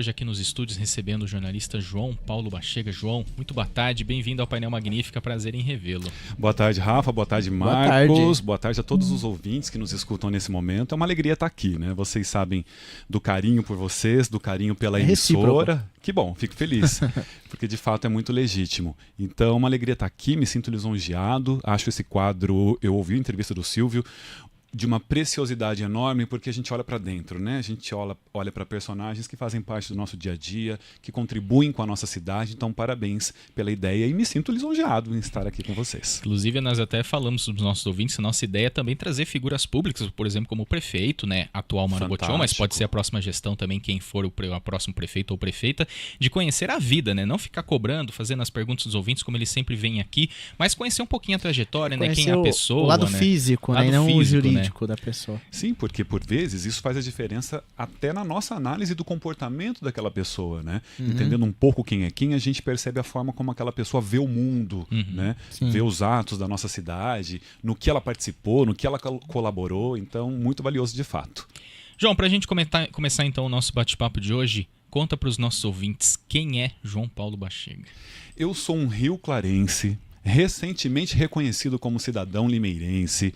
hoje aqui nos estúdios recebendo o jornalista João Paulo Bachega. João, muito boa tarde, bem-vindo ao Painel Magnífica, prazer em revê-lo. Boa tarde, Rafa, boa tarde, Marcos, boa tarde a todos os ouvintes que nos escutam nesse momento. É uma alegria estar aqui, né? Vocês sabem do carinho por vocês, do carinho pela emissora. Que bom, fico feliz, porque de fato é muito legítimo. Então, é uma alegria estar aqui, me sinto lisonjeado, acho esse quadro, eu ouvi a entrevista do Silvio, de uma preciosidade enorme, porque a gente olha para dentro, né? A gente olha para personagens que fazem parte do nosso dia a dia, que contribuem com a nossa cidade. Então, parabéns pela ideia e me sinto lisonjeado em estar aqui com vocês. Inclusive, nós até falamos dos nossos ouvintes, a nossa ideia é também trazer figuras públicas, por exemplo, como o prefeito, né? Atual Mano Botion, mas pode ser a próxima gestão também, quem for o próximo prefeito ou prefeita, de conhecer a vida, né? Não ficar cobrando, fazendo as perguntas dos ouvintes, como eles sempre vêm aqui, mas conhecer um pouquinho a trajetória, né? Quem é a pessoa, o lado físico, né? E não o jurídico. Né? Da pessoa. Sim, porque por vezes isso faz a diferença até na nossa análise do comportamento daquela pessoa, né? Entendendo um pouco quem é quem, a gente percebe a forma como aquela pessoa vê o mundo, né? Vê os atos da nossa cidade, no que ela participou, no que ela colaborou, então muito valioso de fato. João, para a gente começar então o nosso bate-papo de hoje, conta para os nossos ouvintes quem é João Paulo Bachega. Eu sou um rio-clarense, recentemente reconhecido como cidadão limeirense.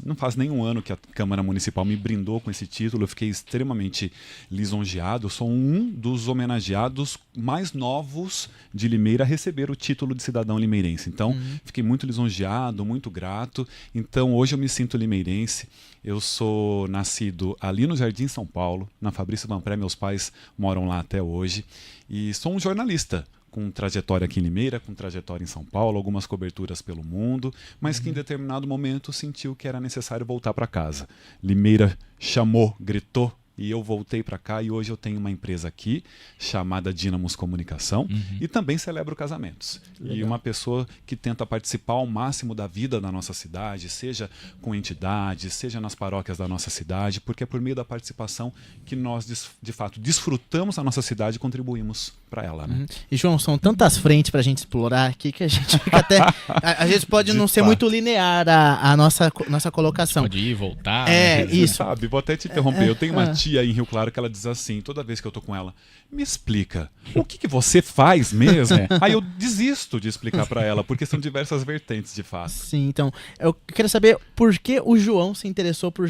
Não faz nenhum ano que a Câmara Municipal me brindou com esse título, eu fiquei extremamente lisonjeado. Eu sou um dos homenageados mais novos de Limeira a receber o título de cidadão limeirense. Então, fiquei muito lisonjeado, muito grato. Então, hoje eu me sinto limeirense. Eu sou nascido ali no Jardim São Paulo, na Fabrício Vanpré, meus pais moram lá até hoje. E sou um jornalista, com trajetória aqui em Limeira, com trajetória em São Paulo, algumas coberturas pelo mundo, mas que em determinado momento sentiu que era necessário voltar para casa. Limeira chamou, gritou, e eu voltei para cá e hoje eu tenho uma empresa aqui chamada Dínamos Comunicação e também celebro casamentos. Legal. E uma pessoa que tenta participar ao máximo da vida da nossa cidade, seja com entidades, seja nas paróquias da nossa cidade, porque é por meio da participação que nós, de fato, desfrutamos a nossa cidade e contribuímos para ela. Né? E, João, são tantas frentes para a gente explorar aqui que a gente fica até... a gente pode não ser muito linear a nossa colocação. Pode ir, voltar. Isso. Sabe, vou até te interromper. Eu tenho uma tia em Rio Claro que ela diz assim, toda vez que eu tô com ela, me explica, o que você faz mesmo? Aí eu desisto de explicar para ela, porque são diversas vertentes de fato. Sim, então, eu quero saber por que o João se interessou por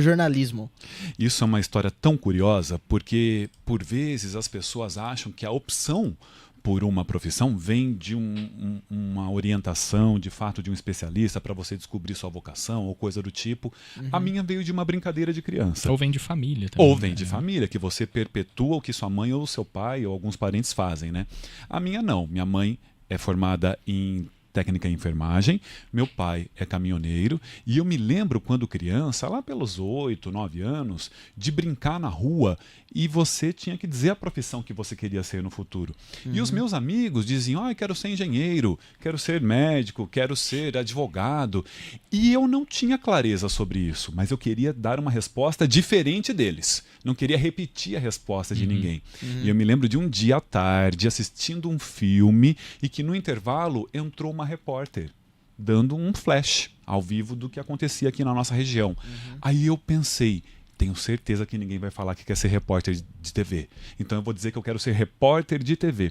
jornalismo. Isso é uma história tão curiosa, porque por vezes as pessoas acham que a opção por uma profissão vem de uma orientação, de fato, de um especialista para você descobrir sua vocação ou coisa do tipo. A minha veio de uma brincadeira de criança. Ou vem de família também. Ou vem de família, que você perpetua o que sua mãe ou seu pai ou alguns parentes fazem, né? A minha não. Minha mãe é formada em técnica em enfermagem, meu pai é caminhoneiro e eu me lembro quando criança, lá pelos 8, 9 anos, de brincar na rua e você tinha que dizer a profissão que você queria ser no futuro. E os meus amigos diziam, eu quero ser engenheiro, quero ser médico, quero ser advogado. E eu não tinha clareza sobre isso, mas eu queria dar uma resposta diferente deles. Não queria repetir a resposta de ninguém. E eu me lembro de um dia à tarde, assistindo um filme e que no intervalo entrou uma repórter dando um flash ao vivo do que acontecia aqui na nossa região. Aí eu pensei, tenho certeza que ninguém vai falar que quer ser repórter de TV. Então eu vou dizer que eu quero ser repórter de TV.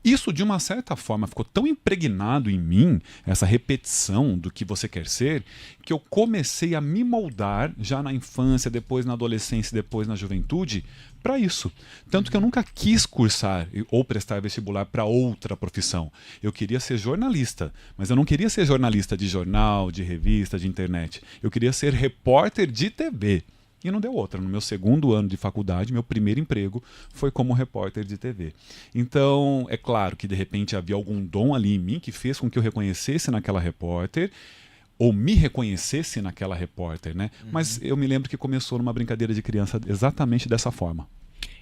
Isso, de uma certa forma, ficou tão impregnado em mim, essa repetição do que você quer ser, que eu comecei a me moldar já na infância, depois na adolescência, depois na juventude, para isso. Tanto que eu nunca quis cursar ou prestar vestibular para outra profissão. Eu queria ser jornalista, mas eu não queria ser jornalista de jornal, de revista, de internet. Eu queria ser repórter de TV. E não deu outra. No meu segundo ano de faculdade, meu primeiro emprego foi como repórter de TV. Então, é claro que de repente havia algum dom ali em mim que fez com que eu reconhecesse naquela repórter, ou me reconhecesse naquela repórter, né? Mas eu me lembro que começou numa brincadeira de criança exatamente dessa forma.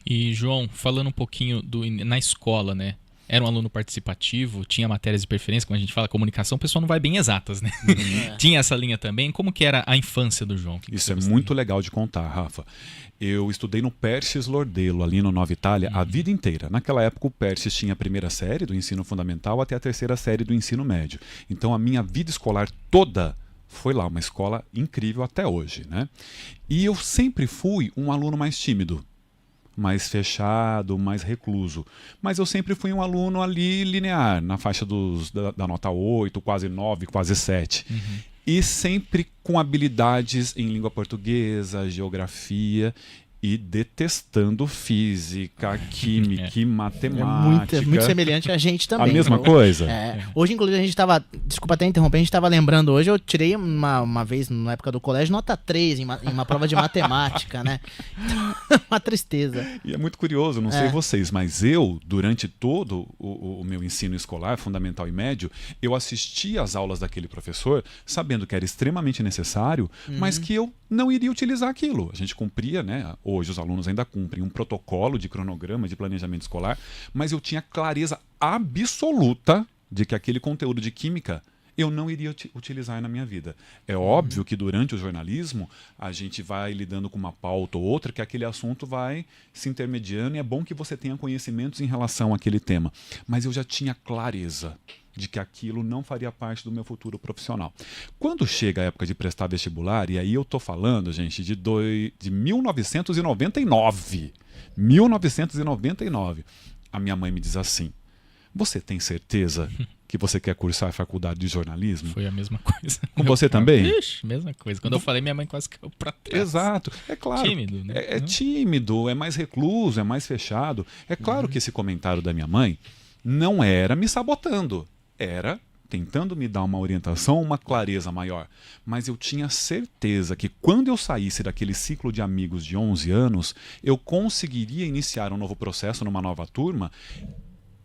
E, João, falando um pouquinho na escola, né? Era um aluno participativo, tinha matérias de preferência, como a gente fala, comunicação, o pessoal não vai bem exatas, né? Tinha essa linha também. Como que era a infância do João? Isso é muito legal de contar, Rafa. Eu estudei no Persis Lordelo, ali no Nova Itália, a vida inteira. Naquela época o Persis tinha a primeira série do ensino fundamental até a terceira série do ensino médio. Então a minha vida escolar toda foi lá, uma escola incrível até hoje, né? E eu sempre fui um aluno mais tímido. mais fechado, mais recluso. Mas eu sempre fui um aluno ali linear, na faixa da nota 8, quase 9, quase 7. E sempre com habilidades em língua portuguesa, geografia e detestando física, química e matemática. É muito semelhante a gente também. A mesma coisa? Hoje, inclusive, a gente estava... Desculpa até interromper, a gente estava lembrando hoje, eu tirei uma vez, na época do colégio, nota 3 em uma prova de matemática, né? Uma tristeza. E é muito curioso, não sei vocês, mas eu, durante todo o meu ensino escolar, fundamental e médio, eu assistia às aulas daquele professor, sabendo que era extremamente necessário, mas que eu não iria utilizar aquilo. A gente cumpria, né? Hoje os alunos ainda cumprem um protocolo de cronograma, de planejamento escolar, mas eu tinha clareza absoluta de que aquele conteúdo de química eu não iria utilizar na minha vida. É óbvio que durante o jornalismo a gente vai lidando com uma pauta ou outra que aquele assunto vai se intermediando e é bom que você tenha conhecimentos em relação àquele tema. Mas eu já tinha clareza de que aquilo não faria parte do meu futuro profissional. Quando chega a época de prestar vestibular, e aí eu tô falando, gente, de 1999. 1999. A minha mãe me diz assim: você tem certeza que você quer cursar a faculdade de jornalismo? Foi a mesma coisa. Com você também? Ixi, mesma coisa. Quando eu falei, minha mãe quase caiu pra trás. Exato. É claro. Tímido, né? É tímido, é mais recluso, é mais fechado. É claro que esse comentário da minha mãe não era me sabotando. Era tentando me dar uma orientação, uma clareza maior. Mas eu tinha certeza que quando eu saísse daquele ciclo de amigos de 11 anos, eu conseguiria iniciar um novo processo numa nova turma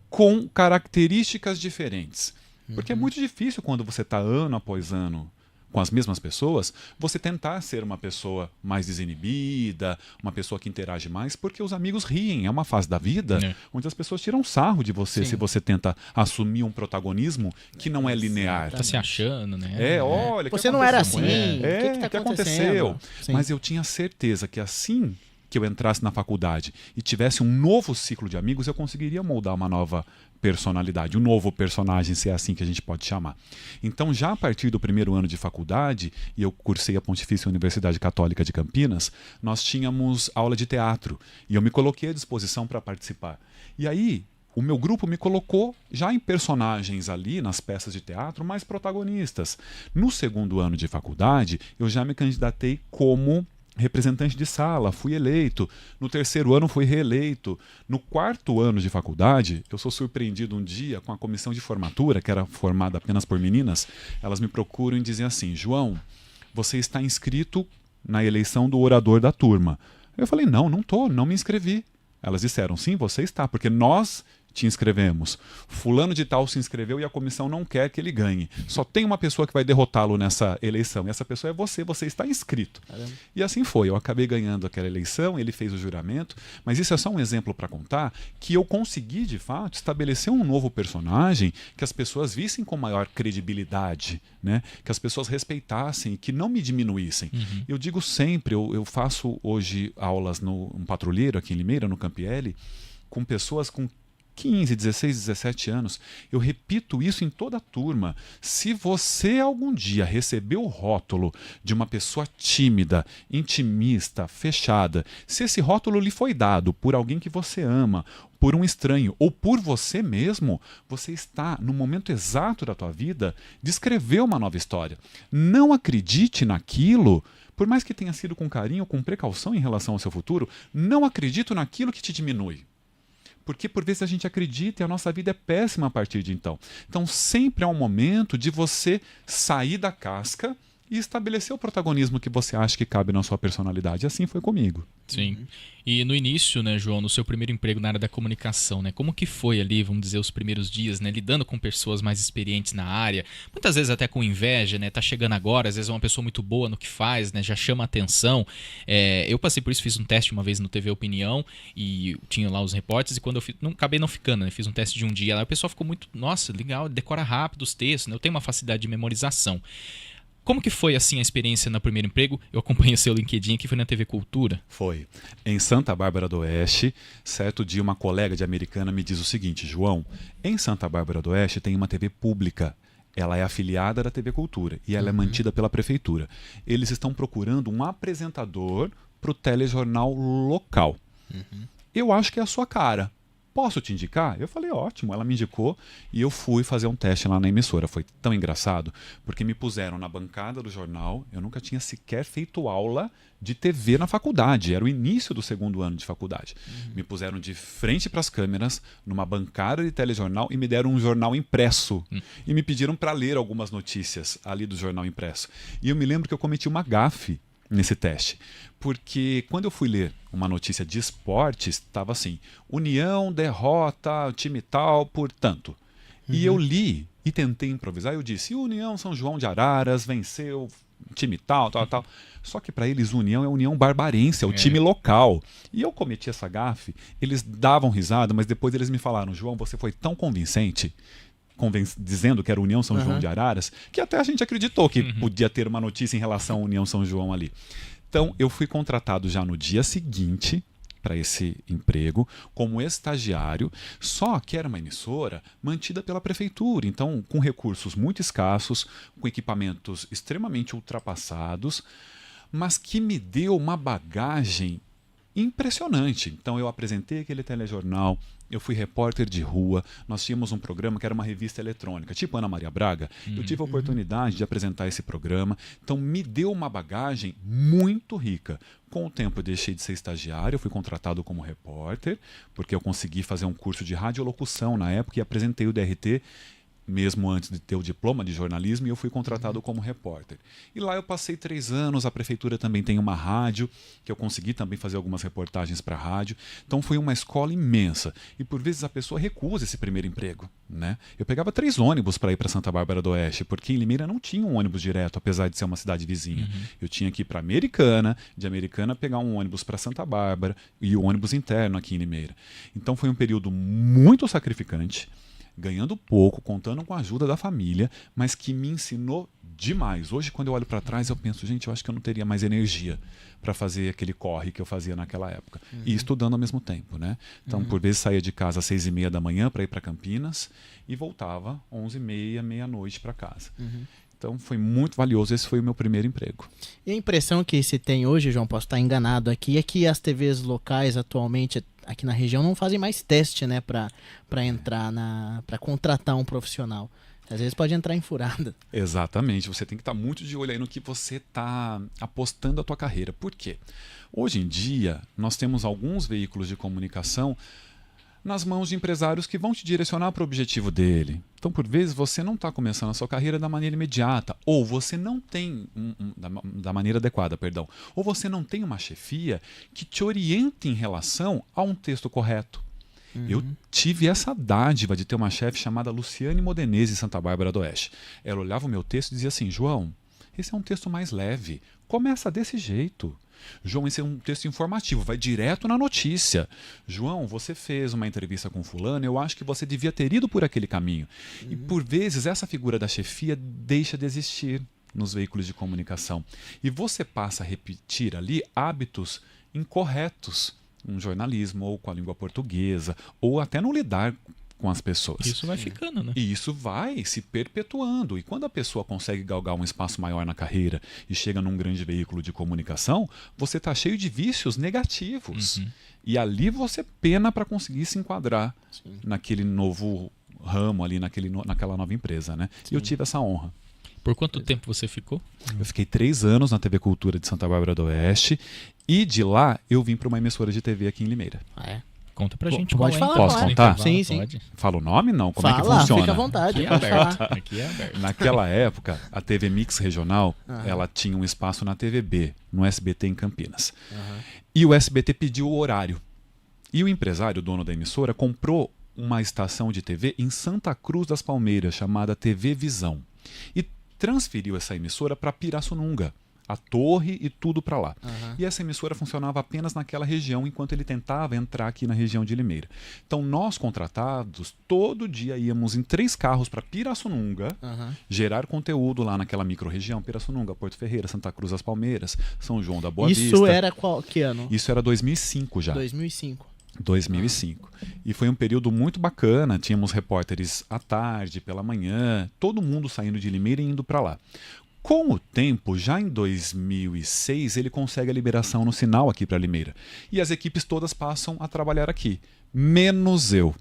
com características diferentes. Porque é muito difícil quando você está ano após ano com as mesmas pessoas, você tentar ser uma pessoa mais desinibida, uma pessoa que interage mais, porque os amigos riem. É uma fase da vida onde as pessoas tiram sarro de você se você tenta assumir um protagonismo que não é linear. Tá se achando, né? Olha, você não era assim. O que aconteceu? Mas eu tinha certeza que assim que eu entrasse na faculdade e tivesse um novo ciclo de amigos, eu conseguiria moldar uma nova personalidade, um novo personagem, se é assim que a gente pode chamar. Então, já a partir do primeiro ano de faculdade, e eu cursei a Pontifícia Universidade Católica de Campinas, nós tínhamos aula de teatro, e eu me coloquei à disposição para participar. E aí, o meu grupo me colocou já em personagens ali, nas peças de teatro, mais protagonistas. No segundo ano de faculdade, eu já me candidatei como representante de sala, fui eleito. No terceiro ano fui reeleito. No quarto ano de faculdade, eu sou surpreendido um dia com a comissão de formatura, que era formada apenas por meninas. Elas me procuram e dizem assim: João, você está inscrito na eleição do orador da turma. Eu falei: não estou, não me inscrevi. Elas disseram: sim, você está, porque nós te inscrevemos. Fulano de tal se inscreveu e a comissão não quer que ele ganhe. Só tem uma pessoa que vai derrotá-lo nessa eleição. E essa pessoa é você está inscrito. Caramba. E assim foi. Eu acabei ganhando aquela eleição, ele fez o juramento. Mas isso é só um exemplo para contar que eu consegui, de fato, estabelecer um novo personagem que as pessoas vissem com maior credibilidade, né? Que as pessoas respeitassem e que não me diminuíssem. Eu digo sempre, eu faço hoje aulas no Patrulheiro, aqui em Limeira, no Campielli, com pessoas com 15, 16, 17 anos, eu repito isso em toda a turma. Se você algum dia recebeu o rótulo de uma pessoa tímida, intimista, fechada, se esse rótulo lhe foi dado por alguém que você ama, por um estranho ou por você mesmo, você está no momento exato da tua vida de escrever uma nova história. Não acredite naquilo, por mais que tenha sido com carinho, com precaução em relação ao seu futuro, não acredite naquilo que te diminui. Porque por vezes a gente acredita e a nossa vida é péssima a partir de então. Então sempre é um momento de você sair da casca e estabelecer o protagonismo que você acha que cabe na sua personalidade. Assim foi comigo. Sim. E no início, né, João, no seu primeiro emprego na área da comunicação, né, como que foi ali, vamos dizer, os primeiros dias, né, lidando com pessoas mais experientes na área, muitas vezes até com inveja, né, tá chegando agora, às vezes é uma pessoa muito boa no que faz, né, já chama atenção. Eu passei por isso, fiz um teste uma vez no TV Opinião e tinha lá os repórteres e quando eu acabei não ficando, né, fiz um teste de um dia lá, o pessoal ficou muito, nossa, legal, decora rápido os textos, né, eu tenho uma facilidade de memorização. Como que foi assim a experiência no primeiro emprego? Eu acompanhei o seu LinkedIn, que foi na TV Cultura. Foi. Em Santa Bárbara do Oeste, certo dia uma colega de Americana me diz o seguinte: João, em Santa Bárbara do Oeste tem uma TV pública. Ela é afiliada da TV Cultura e ela é mantida pela prefeitura. Eles estão procurando um apresentador para o telejornal local. eu acho que é a sua cara. Posso te indicar? Eu falei, ótimo. Ela me indicou e eu fui fazer um teste lá na emissora. Foi tão engraçado, porque me puseram na bancada do jornal. Eu nunca tinha sequer feito aula de TV na faculdade. Era o início do 2º ano de faculdade. Me puseram de frente para as câmeras, numa bancada de telejornal, e me deram um jornal impresso. E me pediram para ler algumas notícias ali do jornal impresso. E eu me lembro que eu cometi uma gafe nesse teste, porque quando eu fui ler uma notícia de esportes, estava assim: União derrota o time tal por tanto. E eu li e tentei improvisar, eu disse: União São João de Araras venceu time tal. Só que para eles União é União Barbarense, é o time local. E eu cometi essa gafe, eles davam risada, mas depois eles me falaram: João, você foi tão convincente, dizendo que era União São João de Araras, que até a gente acreditou que podia ter uma notícia em relação à União São João ali. Então, eu fui contratado já no dia seguinte para esse emprego como estagiário, só que era uma emissora mantida pela prefeitura, então com recursos muito escassos, com equipamentos extremamente ultrapassados, mas que me deu uma bagagem impressionante. Então eu apresentei aquele telejornal, eu fui repórter de rua, nós tínhamos um programa que era uma revista eletrônica, tipo Ana Maria Braga. Eu tive a oportunidade de apresentar esse programa, então me deu uma bagagem muito rica. Com o tempo eu deixei de ser estagiário, eu fui contratado como repórter, porque eu consegui fazer um curso de radiolocução na época e apresentei o DRT, mesmo antes de ter o diploma de jornalismo, e eu fui contratado como repórter. E lá eu passei 3 anos, a prefeitura também tem uma rádio, que eu consegui também fazer algumas reportagens para a rádio. Então foi uma escola imensa. E por vezes a pessoa recusa esse primeiro emprego, né? Eu pegava 3 ônibus para ir para Santa Bárbara do Oeste, porque em Limeira não tinha um ônibus direto, apesar de ser uma cidade vizinha. Eu tinha que ir para Americana, de Americana pegar um ônibus para Santa Bárbara e o ônibus interno aqui em Limeira. Então foi um período muito sacrificante, ganhando pouco, contando com a ajuda da família, mas que me ensinou demais. Hoje, quando eu olho para trás, eu penso, gente, eu acho que eu não teria mais energia para fazer aquele corre que eu fazia naquela época. E estudando ao mesmo tempo, né? Então, por vezes, saía de casa às 6h30 da manhã para ir para Campinas e voltava 11h30, meia-noite para casa. Então, foi muito valioso. Esse foi o meu primeiro emprego. E a impressão que se tem hoje, João, posso estar enganado aqui, é que as TVs locais atualmente aqui na região não fazem mais teste, né, para entrar para contratar um profissional. Às vezes pode entrar em furada. Exatamente. Você tem que estar muito de olho aí no que você está apostando a tua carreira. Por quê? Hoje em dia, nós temos alguns veículos de comunicação nas mãos de empresários que vão te direcionar para o objetivo dele. Então, por vezes, você não está começando a sua carreira da maneira imediata, ou você não tem, da maneira adequada, perdão, ou você não tem uma chefia que te oriente em relação a um texto correto. Eu tive essa dádiva de ter uma chefe chamada Luciane Modenese em Santa Bárbara do Oeste. Ela olhava o meu texto e dizia assim: João, esse é um texto mais leve, começa desse jeito. João, esse é um texto informativo, vai direto na notícia. João, você fez uma entrevista com fulano, eu acho que você devia ter ido por aquele caminho. E por vezes essa figura da chefia deixa de existir nos veículos de comunicação. E você passa a repetir ali hábitos incorretos no jornalismo, ou com a língua portuguesa, ou até no lidar com as pessoas. Isso vai ficando, né? E isso vai se perpetuando. E quando a pessoa consegue galgar um espaço maior na carreira e chega num grande veículo de comunicação, você está cheio de vícios negativos. E ali você pena para conseguir se enquadrar naquele novo ramo ali, naquela nova empresa, né? E eu tive essa honra. Por quanto tempo você ficou? Eu fiquei 3 anos na TV Cultura de Santa Bárbara do Oeste e de lá eu vim para uma emissora de TV aqui em Limeira. Ah, é? Conta pra gente. Pode falar. Posso contar? Sim, sim. Pode. Fala o nome, não? Como é que Fala, funciona? fica à vontade. Aqui é pode aberto. falar. Aqui é aberto. Naquela época, a TV Mix Regional, ela tinha um espaço na TVB, no SBT em Campinas. E o SBT pediu o horário. E o empresário, o dono da emissora, comprou uma estação de TV em Santa Cruz das Palmeiras, chamada TV Visão. E transferiu essa emissora para Pirassununga, a torre e tudo para lá. E essa emissora funcionava apenas naquela região, enquanto ele tentava entrar aqui na região de Limeira. Então nós, contratados, todo dia íamos em 3 carros para Pirassununga, gerar conteúdo lá naquela micro-região: Pirassununga, Porto Ferreira, Santa Cruz das Palmeiras, São João da Boa Vista. Isso era que ano? Isso era 2005 já. 2005. 2005. E foi um período muito bacana. Tínhamos repórteres à tarde, pela manhã, todo mundo saindo de Limeira e indo para lá. Com o tempo, já em 2006, ele consegue a liberação no sinal aqui para Limeira. E as equipes todas passam a trabalhar aqui, menos eu.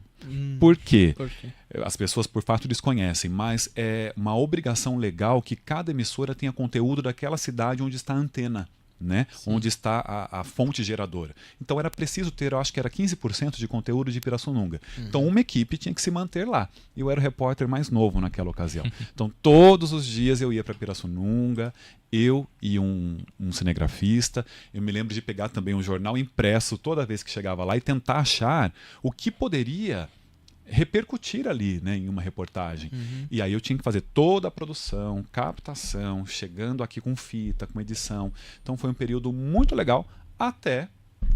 Por quê? Por quê? As pessoas, por fato, desconhecem, mas é uma obrigação legal que cada emissora tenha conteúdo daquela cidade onde está a antena. Né? Onde está a fonte geradora. Então era preciso ter, eu acho que era 15% de conteúdo de Pirassununga. Então uma equipe tinha que se manter lá. Eu era o repórter mais novo naquela ocasião. Então todos os dias eu ia para Pirassununga, eu e um cinegrafista. Eu me lembro de pegar também um jornal impresso toda vez que chegava lá e tentar achar o que poderia repercutir ali, né, em uma reportagem. E aí eu tinha que fazer toda a produção, captação, chegando aqui com fita, com edição. Então foi um período muito legal até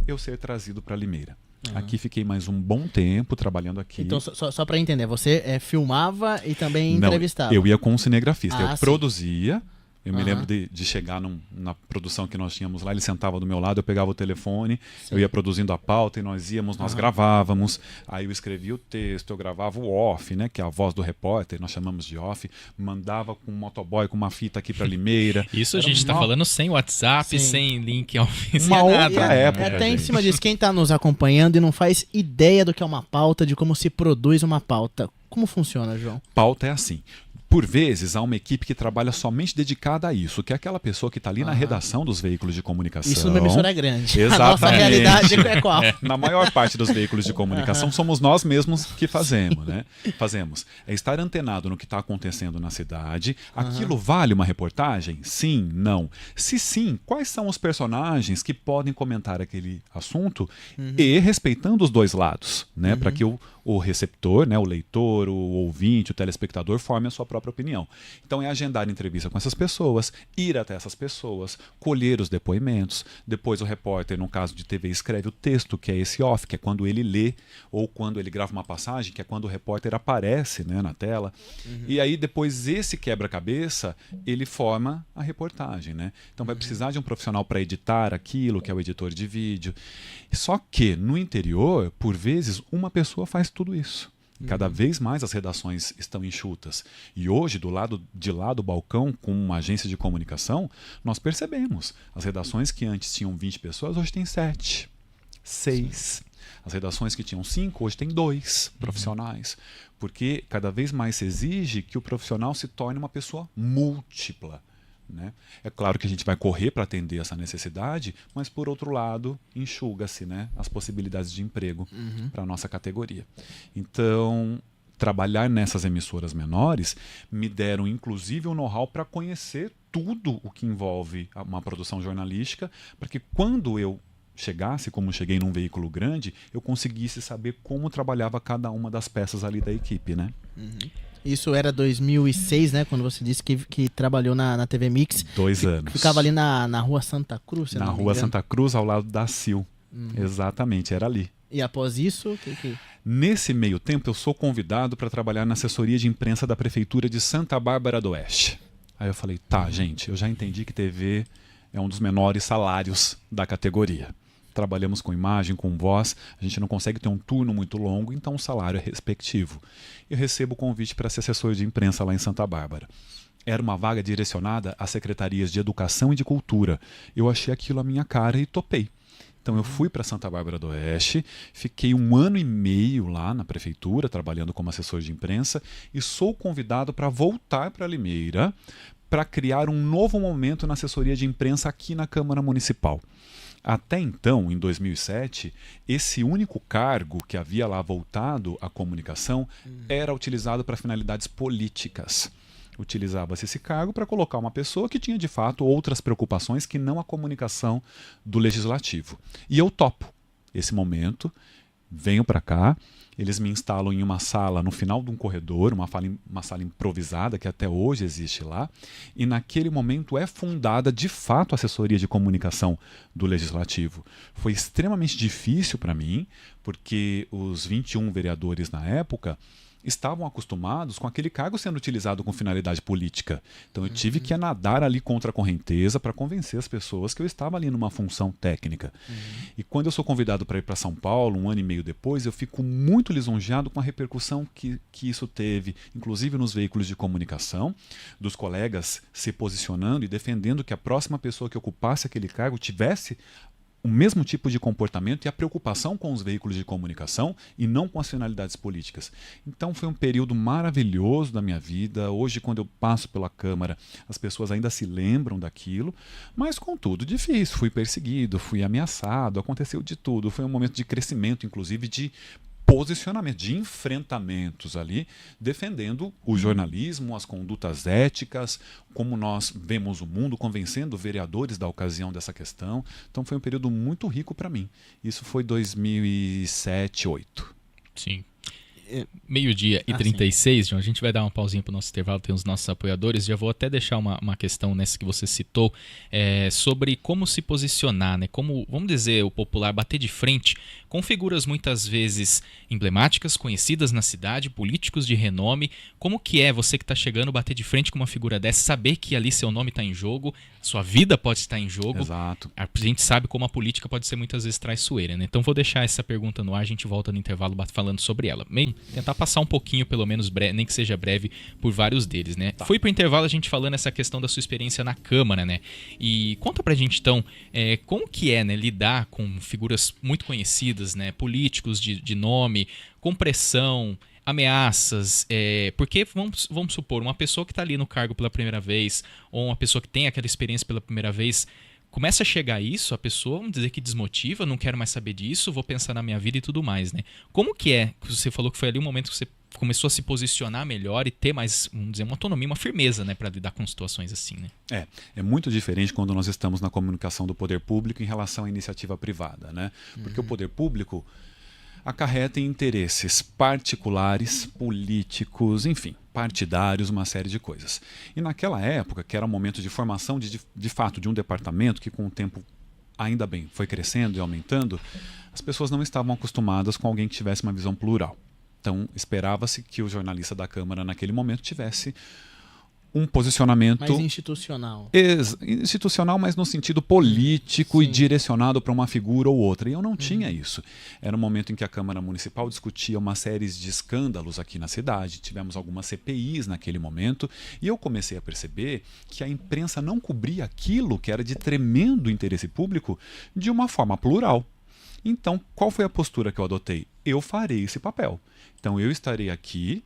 eu ser trazido para Limeira. Aqui fiquei mais um bom tempo trabalhando aqui. Então, só para entender, você filmava e também entrevistava? Não, eu ia com um cinegrafista. Eu sim. produzia. Eu me lembro de chegar na produção que nós tínhamos lá, ele sentava do meu lado, eu pegava o telefone, eu ia produzindo a pauta e nós gravávamos. Aí eu escrevia o texto, eu gravava o off, né, que é a voz do repórter, nós chamamos de off, mandava com um motoboy, com uma fita aqui para Limeira. Isso a gente está falando sem WhatsApp, sem link oficial, uma outra nada. época. Até em cima disso, quem está nos acompanhando e não faz ideia do que é uma pauta, de como se produz uma pauta, como funciona, João? Pauta é assim. Por vezes, há uma equipe que trabalha somente dedicada a isso, que é aquela pessoa que está ali na redação dos veículos de comunicação. Isso numa emissora grande. Exatamente. A nossa realidade é qual? Na maior parte dos veículos de comunicação, somos nós mesmos que fazemos, né? É estar antenado no que está acontecendo na cidade. Aquilo vale uma reportagem? Sim, não. Se sim, quais são os personagens que podem comentar aquele assunto e respeitando os dois lados, né? Para que o receptor, né, o leitor, o ouvinte, o telespectador forme a sua própria opinião. Então é agendar entrevista com essas pessoas, ir até essas pessoas, colher os depoimentos. Depois o repórter, no caso de TV, escreve o texto, que é esse off, que é quando ele lê, ou quando ele grava uma passagem, que é quando o repórter aparece, né, na tela. E aí depois esse quebra-cabeça, ele forma a reportagem, né? Então vai precisar de um profissional para editar aquilo, que é o editor de vídeo. Só que no interior, por vezes, uma pessoa faz tudo isso. Cada vez mais as redações estão enxutas. E hoje, do lado de lá do balcão, com uma agência de comunicação, nós percebemos. As redações que antes tinham 20 pessoas, hoje tem 7, 6. As redações que tinham 5, hoje tem 2 profissionais. Porque cada vez mais se exige que o profissional se torne uma pessoa múltipla. Né? É claro que a gente vai correr para atender essa necessidade, mas por outro lado enxuga-se, né, as possibilidades de emprego para a nossa categoria. Então, trabalhar nessas emissoras menores me deram inclusive um know-how para conhecer tudo o que envolve uma produção jornalística, para que quando eu chegasse, como cheguei num veículo grande, eu conseguisse saber como trabalhava cada uma das peças ali da equipe, né? Isso era 2006, né? Quando você disse que trabalhou na TV Mix. 2 anos. Ficava ali na Rua Santa Cruz, se na não me Rua engano. Santa Cruz, ao lado da CIL. Exatamente, era ali. E após isso, Nesse meio tempo, eu sou convidado para trabalhar na assessoria de imprensa da Prefeitura de Santa Bárbara do Oeste. Aí eu falei, tá, gente, eu já entendi que TV é um dos menores salários da categoria. Trabalhamos com imagem, com voz, a gente não consegue ter um turno muito longo, então o salário é respectivo. Eu recebo o convite para ser assessor de imprensa lá em Santa Bárbara. Era uma vaga direcionada às secretarias de Educação e de Cultura. Eu achei aquilo a minha cara e topei. Então eu fui para Santa Bárbara do Oeste, fiquei 1 ano e meio lá na prefeitura, trabalhando como assessor de imprensa, e sou convidado para voltar para Limeira para criar um novo momento na assessoria de imprensa aqui na Câmara Municipal. Até então, em 2007, esse único cargo que havia lá voltado à comunicação era utilizado para finalidades políticas. Utilizava-se esse cargo para colocar uma pessoa que tinha, de fato, outras preocupações que não a comunicação do legislativo. E eu topo esse momento, venho para cá, eles me instalam em uma sala no final de um corredor, uma sala improvisada que até hoje existe lá, e naquele momento é fundada de fato a assessoria de comunicação do Legislativo. Foi extremamente difícil para mim, porque os 21 vereadores na época estavam acostumados com aquele cargo sendo utilizado com finalidade política. Então eu tive que nadar ali contra a correnteza para convencer as pessoas que eu estava ali numa função técnica. E quando eu sou convidado para ir para São Paulo, 1 ano e meio depois, eu fico muito lisonjeado com a repercussão que isso teve, inclusive nos veículos de comunicação, dos colegas se posicionando e defendendo que a próxima pessoa que ocupasse aquele cargo tivesse o mesmo tipo de comportamento e a preocupação com os veículos de comunicação e não com as finalidades políticas. Então foi um período maravilhoso da minha vida. Hoje, quando eu passo pela Câmara, as pessoas ainda se lembram daquilo, mas contudo difícil. Fui perseguido, fui ameaçado, aconteceu de tudo. Foi um momento de crescimento, inclusive de posicionamento, de enfrentamentos ali, defendendo o jornalismo, as condutas éticas, como nós vemos o mundo, convencendo vereadores da ocasião dessa questão. Então foi um período muito rico para mim. Isso foi 2007, 2008. Sim. Meio-dia e 36, João, a gente vai dar uma pausinha para o nosso intervalo, tem os nossos apoiadores. Já vou até deixar uma questão nessa que você citou, sobre como se posicionar, né? Como, vamos dizer, o popular bater de frente com figuras muitas vezes emblemáticas, conhecidas na cidade, políticos de renome. Como que é você que está chegando bater de frente com uma figura dessa, saber que ali seu nome está em jogo, sua vida pode estar em jogo. Exato. A gente sabe como a política pode ser muitas vezes traiçoeira, né? Então vou deixar essa pergunta no ar, a gente volta no intervalo falando sobre ela. Tentar passar um pouquinho, pelo menos nem que seja breve, por vários deles, né? Tá. Fui pro intervalo a gente falando essa questão da sua experiência na Câmara, né? E conta pra gente então, como que é, né, lidar com figuras muito conhecidas, né? Políticos de nome, com pressão, ameaças, porque vamos supor, uma pessoa que está ali no cargo pela primeira vez, ou uma pessoa que tem aquela experiência pela primeira vez, começa a chegar isso, a pessoa, vamos dizer que desmotiva, não quero mais saber disso, vou pensar na minha vida e tudo mais, né? Como que é? Você falou que foi ali um momento que você começou a se posicionar melhor e ter mais, vamos dizer, uma autonomia, uma firmeza, né, para lidar com situações assim, né? É muito diferente quando nós estamos na comunicação do poder público em relação à iniciativa privada, né? Porque o poder público acarreta em interesses particulares, políticos, enfim, partidários, uma série de coisas. E naquela época, que era um momento de formação de fato de um departamento que com o tempo, ainda bem, foi crescendo e aumentando, as pessoas não estavam acostumadas com alguém que tivesse uma visão plural. Então, esperava-se que o jornalista da Câmara naquele momento tivesse um posicionamento mais institucional. Institucional, mas no sentido político. Sim. E direcionado para uma figura ou outra. E eu não tinha isso. Era um momento em que a Câmara Municipal discutia uma série de escândalos aqui na cidade. Tivemos algumas CPIs naquele momento. E eu comecei a perceber que a imprensa não cobria aquilo que era de tremendo interesse público de uma forma plural. Então, qual foi a postura que eu adotei? Eu farei esse papel. Então, eu estarei aqui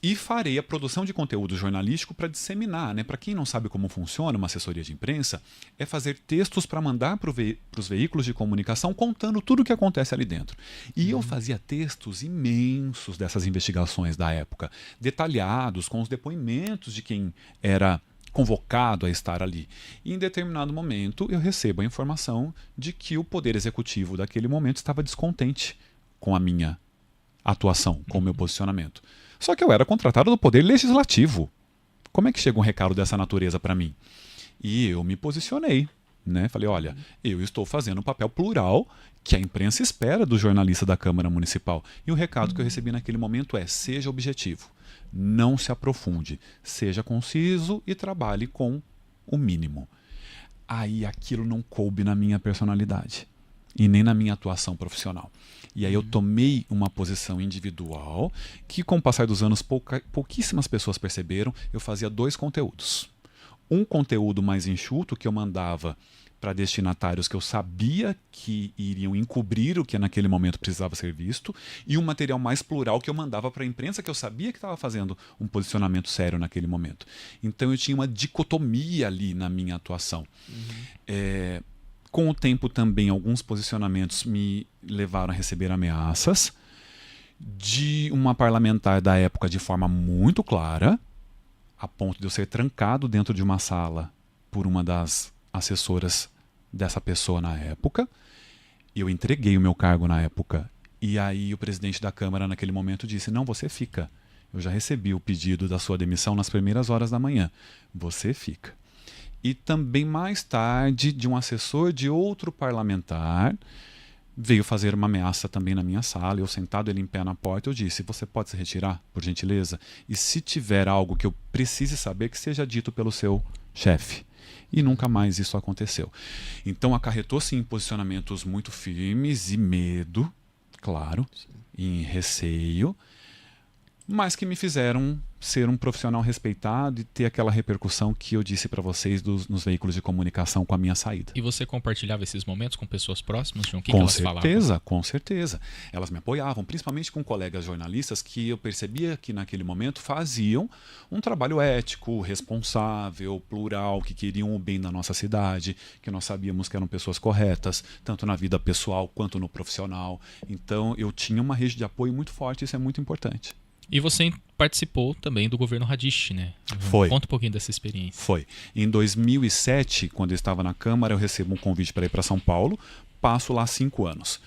e farei a produção de conteúdo jornalístico para disseminar, né? Para quem não sabe como funciona uma assessoria de imprensa, é fazer textos para mandar para os veículos de comunicação contando tudo o que acontece ali dentro. E eu fazia textos imensos dessas investigações da época, detalhados, com os depoimentos de quem era convocado a estar ali. E em determinado momento eu recebo a informação de que o Poder Executivo daquele momento estava descontente com a minha atuação, com o meu posicionamento. Só que eu era contratado do Poder Legislativo. Como é que chega um recado dessa natureza para mim? E eu me posicionei, né? Falei, olha, eu estou fazendo um papel plural que a imprensa espera do jornalista da Câmara Municipal. E o recado que eu recebi naquele momento é: seja objetivo, não se aprofunde, seja conciso e trabalhe com o mínimo. Aí aquilo não coube na minha personalidade e nem na minha atuação profissional. E aí eu tomei uma posição individual que, com o passar dos anos, pouquíssimas pessoas perceberam. Eu fazia 2 conteúdos. Um conteúdo mais enxuto que eu mandava para destinatários que eu sabia que iriam encobrir o que naquele momento precisava ser visto, e um material mais plural que eu mandava para a imprensa que eu sabia que estava fazendo um posicionamento sério naquele momento. Então eu tinha uma dicotomia ali na minha atuação. Com o tempo também, alguns posicionamentos me levaram a receber ameaças de uma parlamentar da época de forma muito clara, a ponto de eu ser trancado dentro de uma sala por uma das assessoras dessa pessoa na época. Eu entreguei o meu cargo na época. E aí o presidente da Câmara naquele momento disse: não, você fica. Eu já recebi o pedido da sua demissão nas primeiras horas da manhã. Você fica. E também mais tarde de um assessor de outro parlamentar veio fazer uma ameaça também na minha sala. Eu sentado, ele em pé na porta, eu disse: você pode se retirar, por gentileza? E se tiver algo que eu precise saber, que seja dito pelo seu chefe. E nunca mais isso aconteceu. Então acarretou sim posicionamentos muito firmes e medo, claro, em receio, mas que me fizeram ser um profissional respeitado e ter aquela repercussão que eu disse para vocês nos veículos de comunicação com a minha saída. E você compartilhava esses momentos com pessoas próximas, João? O que elas falavam? Com certeza. Elas me apoiavam, principalmente com colegas jornalistas que eu percebia que naquele momento faziam um trabalho ético, responsável, plural, que queriam o bem da nossa cidade, que nós sabíamos que eram pessoas corretas, tanto na vida pessoal quanto no profissional. Então eu tinha uma rede de apoio muito forte, isso é muito importante. E você participou também do governo Radiche, né? Foi. Conta um pouquinho dessa experiência. Foi. Em 2007, quando eu estava na Câmara, eu recebo um convite para ir para São Paulo, passo lá 5 anos.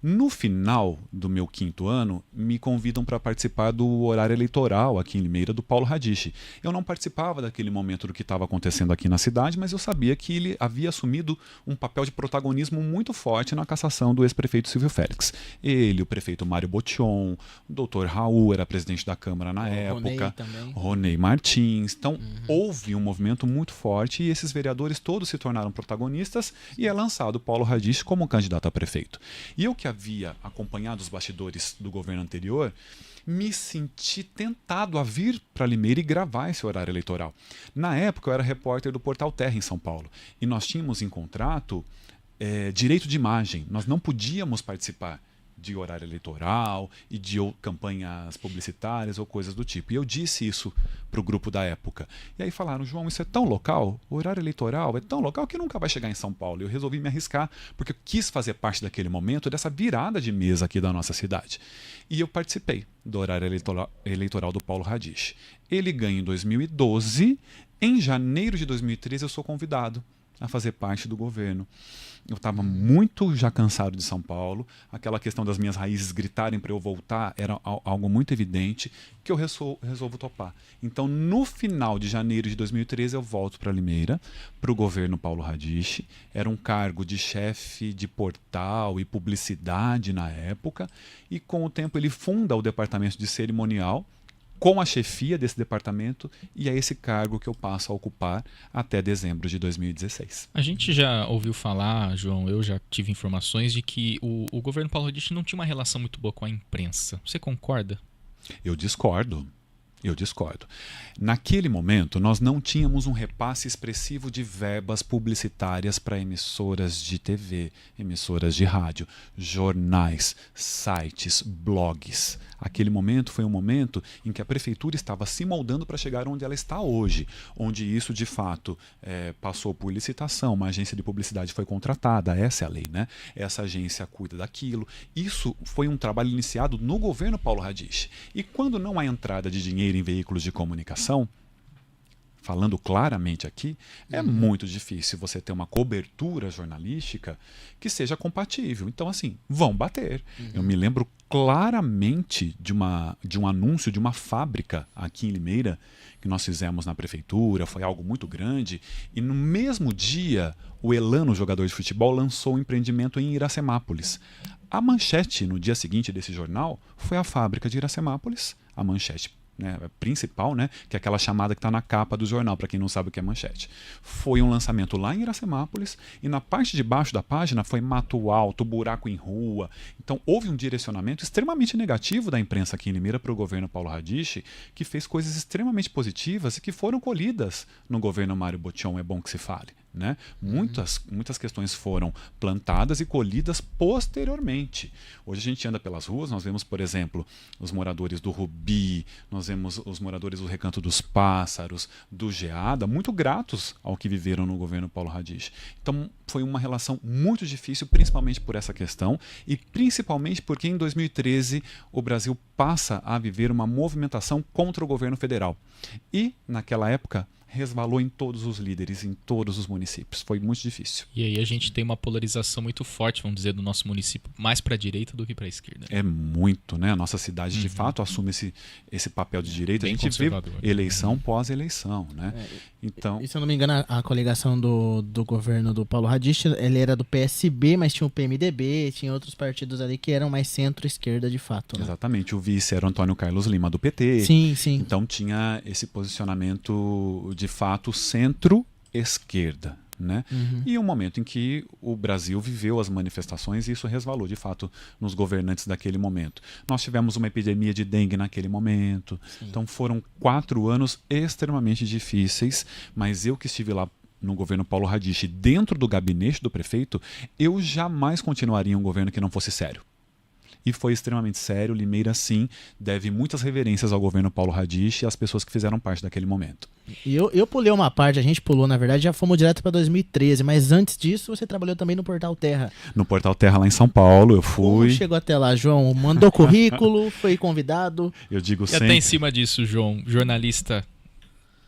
No final do meu 5º ano, me convidam para participar do horário eleitoral aqui em Limeira do Paulo Radiche. Eu não participava daquele momento do que estava acontecendo aqui na cidade, mas eu sabia que ele havia assumido um papel de protagonismo muito forte na cassação do ex-prefeito Silvio Félix. Ele, o prefeito Mário Botion, o doutor Raul era presidente da Câmara na época, Ronei Martins. Então, houve um movimento muito forte e esses vereadores todos se tornaram protagonistas e é lançado o Paulo Radiche como candidato a prefeito. E eu que havia acompanhado os bastidores do governo anterior, me senti tentado a vir para Limeira e gravar esse horário eleitoral. Na época, eu era repórter do Portal Terra em São Paulo e nós tínhamos em contrato direito de imagem. Nós não podíamos participar de horário eleitoral e de campanhas publicitárias ou coisas do tipo. E eu disse isso para o grupo da época. E aí falaram: João, isso é tão local, o horário eleitoral é tão local que nunca vai chegar em São Paulo. E eu resolvi me arriscar, porque eu quis fazer parte daquele momento, dessa virada de mesa aqui da nossa cidade. E eu participei do horário eleitoral do Paulo Radiche. Ele ganha em 2012. Em janeiro de 2013 eu sou convidado a fazer parte do governo. Eu estava muito já cansado de São Paulo, aquela questão das minhas raízes gritarem para eu voltar era algo muito evidente, que eu resolvo topar. Então, no final de janeiro de 2013, eu volto para Limeira, para o governo Paulo Radiche. Era um cargo de chefe de portal e publicidade na época, e com o tempo ele funda o departamento de cerimonial, com a chefia desse departamento, e é esse cargo que eu passo a ocupar até dezembro de 2016. A gente já ouviu falar, João, eu já tive informações de que o governo Paulo Radiche não tinha uma relação muito boa com a imprensa. Você concorda? Eu discordo. Naquele momento, nós não tínhamos um repasse expressivo de verbas publicitárias para emissoras de TV, emissoras de rádio, jornais, sites, blogs. Aquele momento foi um momento em que a prefeitura estava se moldando para chegar onde ela está hoje, onde isso de fato passou por licitação, uma agência de publicidade foi contratada, essa é a lei, né? Essa agência cuida daquilo. Isso foi um trabalho iniciado no governo Paulo Radiche. E quando não há entrada de dinheiro em veículos de comunicação, falando claramente aqui, é muito difícil você ter uma cobertura jornalística que seja compatível. Então, assim, vão bater. Eu me lembro claramente de um anúncio de uma fábrica aqui em Limeira que nós fizemos na prefeitura, foi algo muito grande, e no mesmo dia o Elano, jogador de futebol, lançou um empreendimento em Iracemápolis. A manchete no dia seguinte desse jornal foi a fábrica de Iracemápolis, a manchete principal, né, que é aquela chamada que está na capa do jornal, para quem não sabe o que é manchete. Foi um lançamento lá em Iracemápolis e na parte de baixo da página foi mato alto, buraco em rua. Então houve um direcionamento extremamente negativo da imprensa aqui em Limeira para o governo Paulo Radiche, que fez coisas extremamente positivas e que foram colhidas no governo Mário Botion, é bom que se fale. Né? Muitas questões foram plantadas e colhidas posteriormente. Hoje a gente anda pelas ruas, nós vemos, por exemplo, os moradores do Rubi, nós vemos os moradores do Recanto dos Pássaros, do Geada, muito gratos ao que viveram no governo Paulo Radiche. Então foi uma relação muito difícil, principalmente por essa questão e principalmente porque em 2013 o Brasil passa a viver uma movimentação contra o governo federal. E, naquela época, resvalou em todos os líderes, em todos os municípios. Foi muito difícil. E aí a gente tem uma polarização muito forte, vamos dizer, do nosso município, mais para a direita do que para a esquerda. É muito, né? A nossa cidade, de fato, assume esse papel de direita. A gente vê eleição pós-eleição, né? Então... E se eu não me engano, a coligação do governo do Paulo Radich, ele era do PSB, mas tinha o PMDB, tinha outros partidos ali que eram mais centro-esquerda de fato, né? Exatamente. O vice era o Antônio Carlos Lima, do PT. Sim, sim. Então tinha esse posicionamento, de fato, centro-esquerda. Né? E um momento em que o Brasil viveu as manifestações e isso resvalou de fato nos governantes daquele momento. Nós tivemos uma epidemia de dengue naquele momento. Sim. Então foram 4 anos extremamente difíceis, mas eu que estive lá no governo Paulo Radich, dentro do gabinete do prefeito, eu jamais continuaria um governo que não fosse sério. E foi extremamente sério. Limeira, sim, deve muitas reverências ao governo Paulo Radich e às pessoas que fizeram parte daquele momento. E eu pulei uma parte, a gente pulou, na verdade, já fomos direto para 2013, mas antes disso você trabalhou também no Portal Terra. No Portal Terra, lá em São Paulo, eu fui. Como chegou até lá, João? Mandou currículo, foi convidado? Eu digo e sempre... até em cima disso, João, jornalista...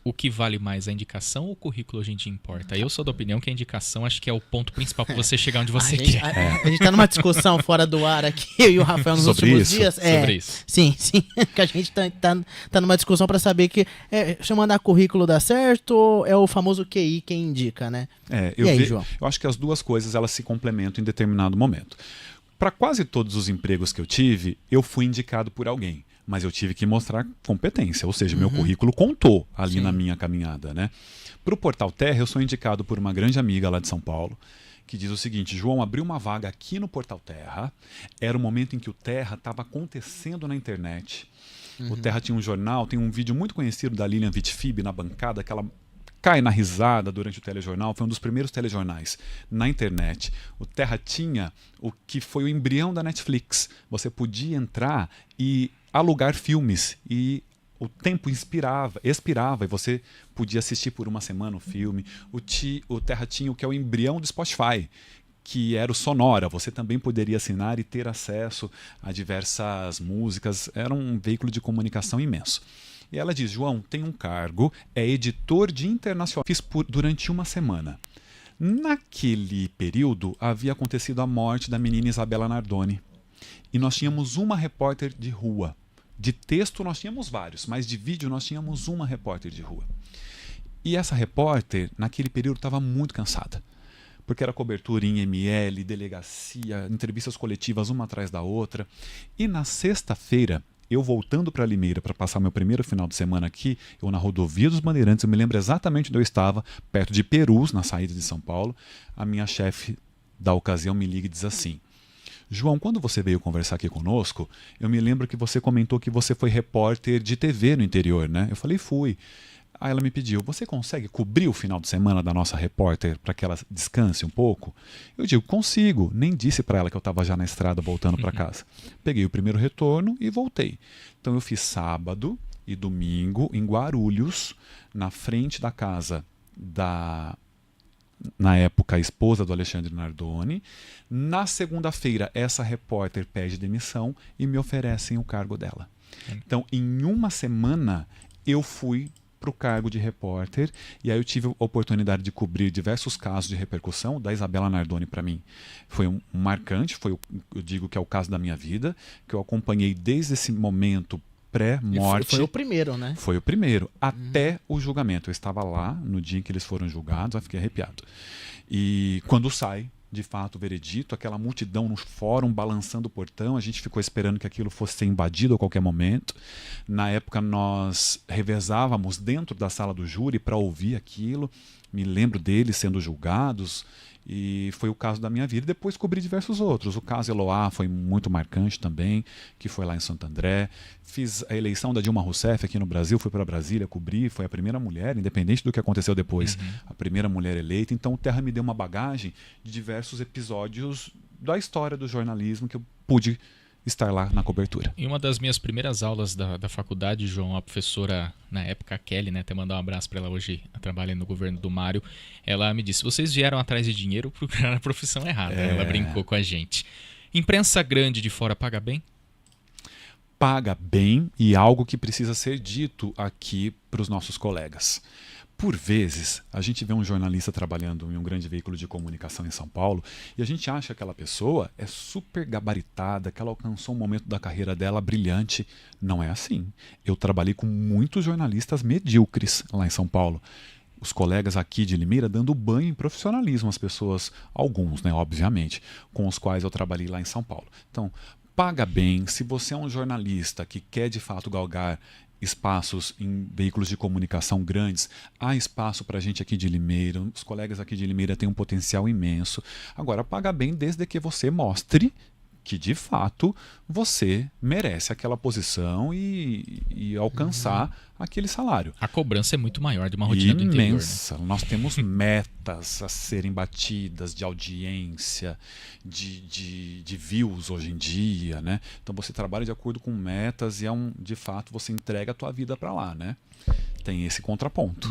O que vale mais, a indicação ou o currículo hoje em dia importa? Eu sou da opinião que a indicação acho que é o ponto principal para você chegar onde você quer. A gente tá numa discussão fora do ar aqui, eu e o Rafael nos sobre últimos isso? dias. Sobre isso. Sim, que a gente tá numa discussão para saber que se eu mandar currículo dá certo, é o famoso QI quem indica, né? João? Eu acho que as duas coisas elas se complementam em determinado momento. Para quase todos os empregos que eu tive, eu fui indicado por alguém. Mas eu tive que mostrar competência, ou seja, meu currículo contou ali na minha caminhada, né? Para o Portal Terra, eu sou indicado por uma grande amiga lá de São Paulo, que diz o seguinte: João, abriu uma vaga aqui no Portal Terra, era o momento em que o Terra estava acontecendo na internet. O Terra tinha um jornal, tem um vídeo muito conhecido da Lilian Vitfib na bancada, que ela cai na risada durante o telejornal, foi um dos primeiros telejornais na internet. O Terra tinha o que foi o embrião da Netflix. Você podia entrar e alugar filmes e o tempo expirava e você podia assistir por uma semana o filme. O Terra tinha o que é o embrião do Spotify, que era o Sonora. Você também poderia assinar e ter acesso a diversas músicas. Era um veículo de comunicação imenso. E ela diz: João, tem um cargo, é editor de internacional. Fiz durante uma semana. Naquele período havia acontecido a morte da menina Isabela Nardoni. E nós tínhamos uma repórter de rua. De texto nós tínhamos vários, mas de vídeo nós tínhamos uma repórter de rua. E essa repórter, naquele período, estava muito cansada. Porque era cobertura em ML, delegacia, entrevistas coletivas uma atrás da outra. E na sexta-feira, eu voltando para Limeira para passar meu primeiro final de semana aqui, eu na rodovia dos Bandeirantes, eu me lembro exatamente onde eu estava, perto de Perus, na saída de São Paulo. A minha chefe da ocasião me liga e diz assim: João, quando você veio conversar aqui conosco, eu me lembro que você comentou que você foi repórter de TV no interior, né? Eu falei, fui. Aí ela me pediu: você consegue cobrir o final de semana da nossa repórter para que ela descanse um pouco? Eu digo, consigo. Nem disse para ela que eu estava já na estrada voltando para casa. Peguei o primeiro retorno e voltei. Então eu fiz sábado e domingo em Guarulhos, na frente da casa na época, a esposa do Alexandre Nardoni. Na segunda-feira, essa repórter pede demissão e me oferecem o cargo dela. Então, em uma semana, eu fui para o cargo de repórter, e aí eu tive a oportunidade de cobrir diversos casos de repercussão. Da Isabela Nardoni, para mim, foi um marcante, eu digo que é o caso da minha vida, que eu acompanhei desde esse momento pré-morte. Foi o primeiro, né? Foi o primeiro, até o julgamento. Eu estava lá no dia em que eles foram julgados, eu fiquei arrepiado. E quando sai, de fato, o veredito, aquela multidão no fórum balançando o portão, a gente ficou esperando que aquilo fosse ser invadido a qualquer momento. Na época, nós revezávamos dentro da sala do júri para ouvir aquilo. Me lembro deles sendo julgados. E foi o caso da minha vida. Depois cobri diversos outros. O caso Eloá foi muito marcante também, que foi lá em Santo André. Fiz a eleição da Dilma Rousseff aqui no Brasil, fui para Brasília, cobri. Foi a primeira mulher, independente do que aconteceu depois, a primeira mulher eleita. Então o Terra me deu uma bagagem de diversos episódios da história do jornalismo que eu pude estar lá na cobertura. Em uma das minhas primeiras aulas da faculdade, João, a professora, na época, a Kelly, né, até mandar um abraço para ela hoje, ela trabalha no governo do Mário, ela me disse: vocês vieram atrás de dinheiro, procuraram a profissão errada. Ela brincou com a gente. Imprensa grande de fora paga bem? Paga bem, e algo que precisa ser dito aqui para os nossos colegas. Por vezes, a gente vê um jornalista trabalhando em um grande veículo de comunicação em São Paulo e a gente acha que aquela pessoa é super gabaritada, que ela alcançou um momento da carreira dela brilhante. Não é assim. Eu trabalhei com muitos jornalistas medíocres lá em São Paulo. Os colegas aqui de Limeira dando banho em profissionalismo, as pessoas, alguns, né, obviamente, com os quais eu trabalhei lá em São Paulo. Então, paga bem. Se você é um jornalista que quer de fato galgar espaços em veículos de comunicação grandes, há espaço para a gente aqui de Limeira, os colegas aqui de Limeira têm um potencial imenso. Agora, paga bem desde que você mostre que, de fato, você merece aquela posição e alcançar aquele salário. A cobrança é muito maior de uma rotina do interior. Imensa. Né? Nós temos metas a serem batidas de audiência, de views hoje em dia, né? Então você trabalha de acordo com metas e de fato você entrega a tua vida para lá, né? Tem esse contraponto.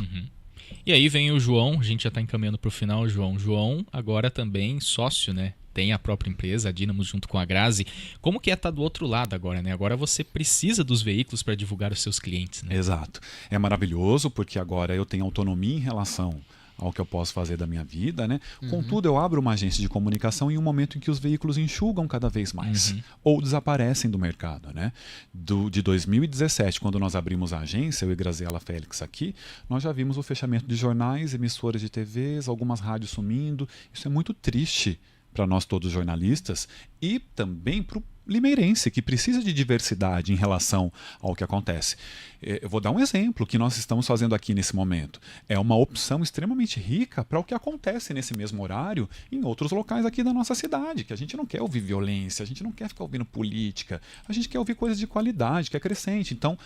E aí vem o João, a gente já está encaminhando para o final, João. João agora também sócio, né? Tem a própria empresa, a Dynamos, junto com a Grazi. Como que é estar do outro lado agora, né? Agora você precisa dos veículos para divulgar os seus clientes, né? Exato. É maravilhoso porque agora eu tenho autonomia em relação ao que eu posso fazer da minha vida, né? Contudo, eu abro uma agência de comunicação em um momento em que os veículos enxugam cada vez mais ou desaparecem do mercado, né? De 2017, quando nós abrimos a agência, eu e Graziela Félix aqui, nós já vimos o fechamento de jornais, emissoras de TVs, algumas rádios sumindo. Isso é muito triste para nós todos jornalistas e também para o limeirense, que precisa de diversidade em relação ao que acontece. Eu vou dar um exemplo que nós estamos fazendo aqui nesse momento. É uma opção extremamente rica para o que acontece nesse mesmo horário em outros locais aqui da nossa cidade, que a gente não quer ouvir violência, a gente não quer ficar ouvindo política, a gente quer ouvir coisas de qualidade, que é crescente. Então,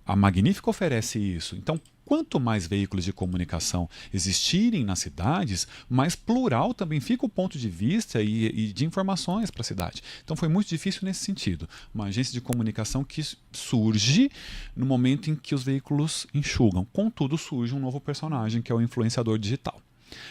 a Magnífica oferece isso. Então, quanto mais veículos de comunicação existirem nas cidades, mais plural também fica o ponto de vista e de informações para a cidade. Então foi muito difícil nesse sentido. Uma agência de comunicação que surge no momento em que os veículos enxugam. Contudo, surge um novo personagem, que é o influenciador digital.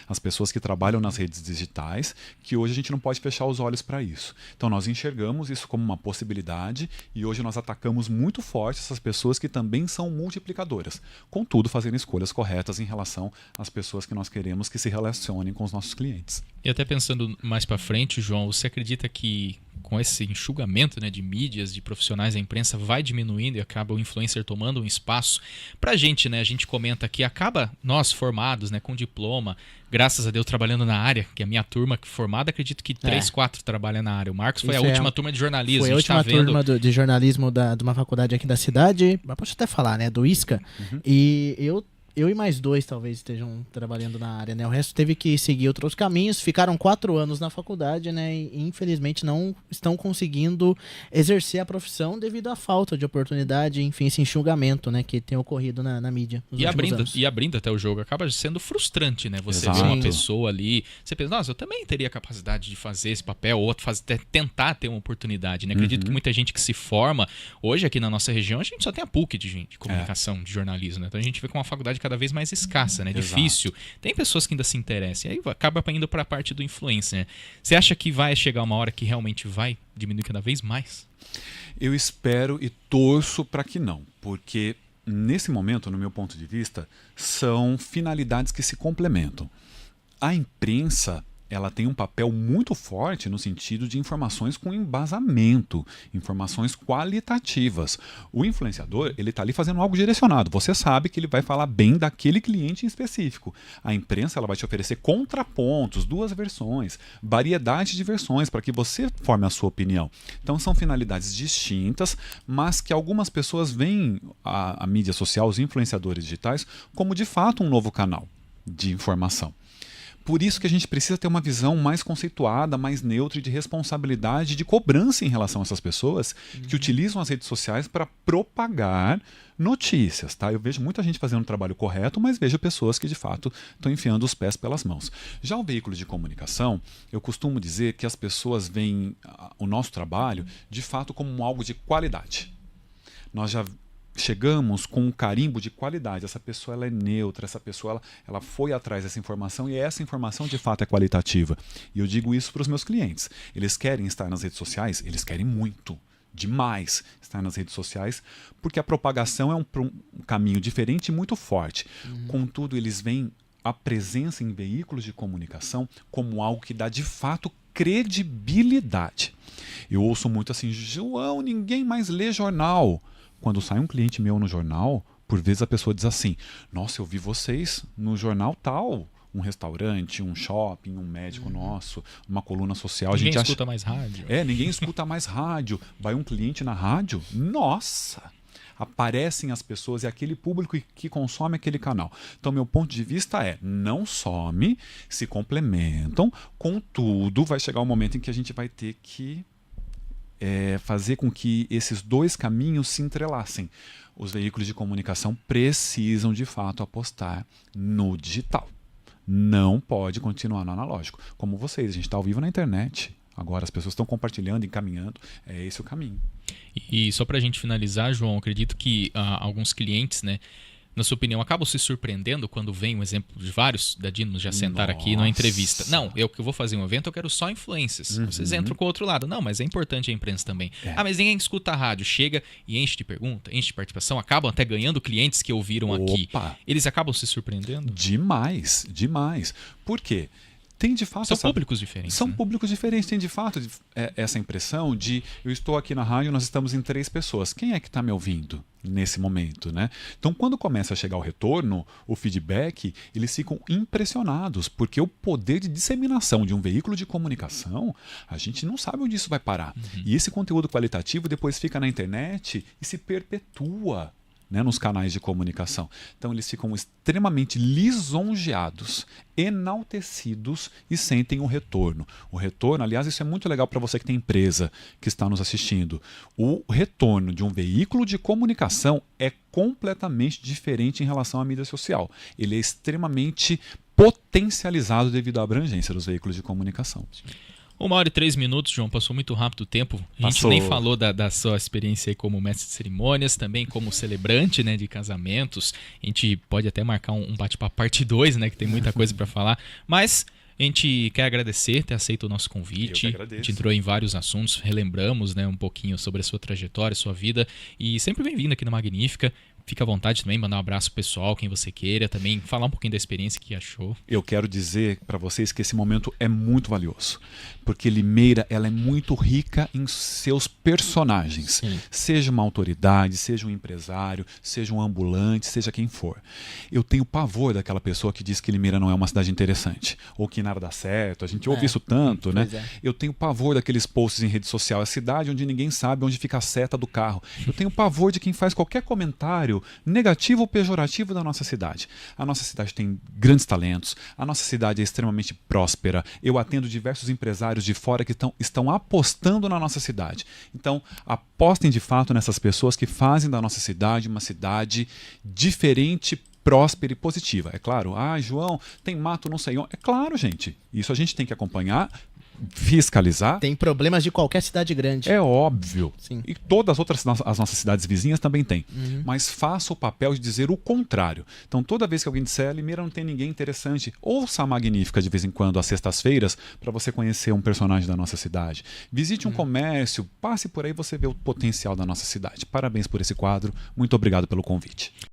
As pessoas que trabalham nas redes digitais, que hoje a gente não pode fechar os olhos para isso. Então nós enxergamos isso como uma possibilidade e hoje nós atacamos muito forte essas pessoas que também são multiplicadoras, contudo fazendo escolhas corretas em relação às pessoas que nós queremos que se relacionem com os nossos clientes. E até pensando mais para frente, João, você acredita que com esse enxugamento, né, de mídias, de profissionais da imprensa, vai diminuindo e acaba o influencer tomando um espaço pra gente, né? A gente comenta que acaba nós formados, né, com diploma, graças a Deus trabalhando na área, que a minha turma formada, acredito que 3, 4 trabalham na área. O Marcos foi a última turma de jornalismo. Foi a última turma de jornalismo de uma faculdade aqui da cidade, mas posso até falar, né, do ISCA, e eu e mais 2 talvez estejam trabalhando na área, né? O resto teve que seguir outros caminhos, ficaram 4 anos na faculdade, né? E infelizmente não estão conseguindo exercer a profissão devido à falta de oportunidade, enfim, esse enxugamento, né? Que tem ocorrido na mídia nos últimos anos. E abrindo até o jogo, acaba sendo frustrante, né? Você Exato. vê uma pessoa ali, você pensa, nossa, eu também teria capacidade de fazer esse papel, ou outro tentar ter uma oportunidade, né? Acredito que muita gente que se forma, hoje aqui na nossa região, a gente só tem a PUC de comunicação, de jornalismo, né? Então a gente vê com uma faculdade cada vez mais escassa, né? Difícil. Tem pessoas que ainda se interessam. E aí acaba indo para a parte do influencer, né? Você acha que vai chegar uma hora que realmente vai diminuir cada vez mais? Eu espero e torço para que não, porque nesse momento, no meu ponto de vista, são finalidades que se complementam. A imprensa, ela tem um papel muito forte no sentido de informações com embasamento, informações qualitativas. O influenciador, ele está ali fazendo algo direcionado. Você sabe que ele vai falar bem daquele cliente em específico. A imprensa, ela vai te oferecer contrapontos, 2 versões, variedade de versões para que você forme a sua opinião. Então são finalidades distintas, mas que algumas pessoas veem a mídia social, os influenciadores digitais, como de fato um novo canal de informação. Por isso que a gente precisa ter uma visão mais conceituada, mais neutra e de responsabilidade, de cobrança em relação a essas pessoas que utilizam as redes sociais para propagar notícias. Tá? Eu vejo muita gente fazendo um trabalho correto, mas vejo pessoas que de fato estão enfiando os pés pelas mãos. Já o veículo de comunicação, eu costumo dizer que as pessoas veem o nosso trabalho de fato como algo de qualidade. Nós já chegamos com um carimbo de qualidade. Essa pessoa ela é neutra, essa pessoa ela foi atrás dessa informação e essa informação de fato é qualitativa. E eu digo isso para os meus clientes. Eles querem estar nas redes sociais? Eles querem muito. demais estar nas redes sociais, porque a propagação é um caminho diferente e muito forte. Contudo, eles veem a presença em veículos de comunicação como algo que dá de fato credibilidade. Eu ouço muito assim: João, ninguém mais lê jornal. Quando sai um cliente meu no jornal, por vezes a pessoa diz assim: nossa, eu vi vocês no jornal tal. Um restaurante, um shopping, um médico nosso, uma coluna social. Ninguém a gente escuta mais rádio. Ninguém escuta mais rádio. Vai um cliente na rádio, nossa! Aparecem as pessoas, é aquele público que consome aquele canal. Então, meu ponto de vista é: não some, se complementam, contudo, vai chegar um momento em que a gente vai ter que fazer com que esses dois caminhos se entrelacem. Os veículos de comunicação precisam, de fato, apostar no digital. Não pode continuar no analógico. Como vocês, a gente está ao vivo na internet. Agora as pessoas estão compartilhando, encaminhando. É esse o caminho. E só para a gente finalizar, João, acredito que alguns clientes, né, na sua opinião, acabam se surpreendendo quando vem um exemplo de vários da Dinos já sentaram aqui numa entrevista. Não, eu que vou fazer um evento, eu quero só influências. Vocês entram com o outro lado. Não, mas é importante a imprensa também. Mas ninguém escuta a rádio. Chega e enche de pergunta, enche de participação, acabam até ganhando clientes que ouviram aqui. Eles acabam se surpreendendo? Demais, demais. Por quê? Tem de fato públicos diferentes. São públicos diferentes. Tem de fato essa impressão de: eu estou aqui na rádio, nós estamos em 3 pessoas. Quem é que está me ouvindo nesse momento, né? Então, quando começa a chegar o retorno, o feedback, eles ficam impressionados, porque o poder de disseminação de um veículo de comunicação, a gente não sabe onde isso vai parar. E esse conteúdo qualitativo depois fica na internet e se perpetua, né, nos canais de comunicação. Então eles ficam extremamente lisonjeados, enaltecidos e sentem um retorno. O retorno, aliás, isso é muito legal para você que tem empresa, que está nos assistindo. O retorno de um veículo de comunicação é completamente diferente em relação à mídia social. Ele é extremamente potencializado devido à abrangência dos veículos de comunicação. 1h03, João. Passou muito rápido o tempo. A gente nem falou da sua experiência aí como mestre de cerimônias, também como celebrante, né, de casamentos. A gente pode até marcar um bate-papo parte 2, né, que tem muita coisa para falar. Mas a gente quer agradecer ter aceito o nosso convite. Eu que agradeço. A gente entrou em vários assuntos, relembramos, né, um pouquinho sobre a sua trajetória, sua vida. E sempre bem-vindo aqui no Magnífica. Fica à vontade também, mandar um abraço pessoal, quem você queira, também falar um pouquinho da experiência que achou. Eu quero dizer para vocês que esse momento é muito valioso, porque Limeira, ela é muito rica em seus personagens. Sim. Seja uma autoridade, seja um empresário, seja um ambulante, seja quem for. Eu tenho pavor daquela pessoa que diz que Limeira não é uma cidade interessante, ou que nada dá certo. A gente ouve isso tanto, né? Eu tenho pavor daqueles posts em rede social, a cidade onde ninguém sabe onde fica a seta do carro. Eu tenho pavor de quem faz qualquer comentário negativo ou pejorativo da nossa cidade. A nossa cidade tem grandes talentos, a nossa cidade é extremamente próspera. Eu atendo diversos empresários de fora que estão apostando na nossa cidade. Então, apostem de fato nessas pessoas que fazem da nossa cidade uma cidade diferente, próspera e positiva. É claro, João, tem mato não sei onde. É claro, gente. Isso a gente tem que acompanhar, fiscalizar. Tem problemas de qualquer cidade grande. É óbvio. Sim. E todas as nossas cidades vizinhas também têm. Mas faça o papel de dizer o contrário. Então, toda vez que alguém disser: Limeira não tem ninguém interessante, ouça a Magnífica de vez em quando, às sextas-feiras, para você conhecer um personagem da nossa cidade. Visite um comércio, passe por aí, você vê o potencial da nossa cidade. Parabéns por esse quadro. Muito obrigado pelo convite.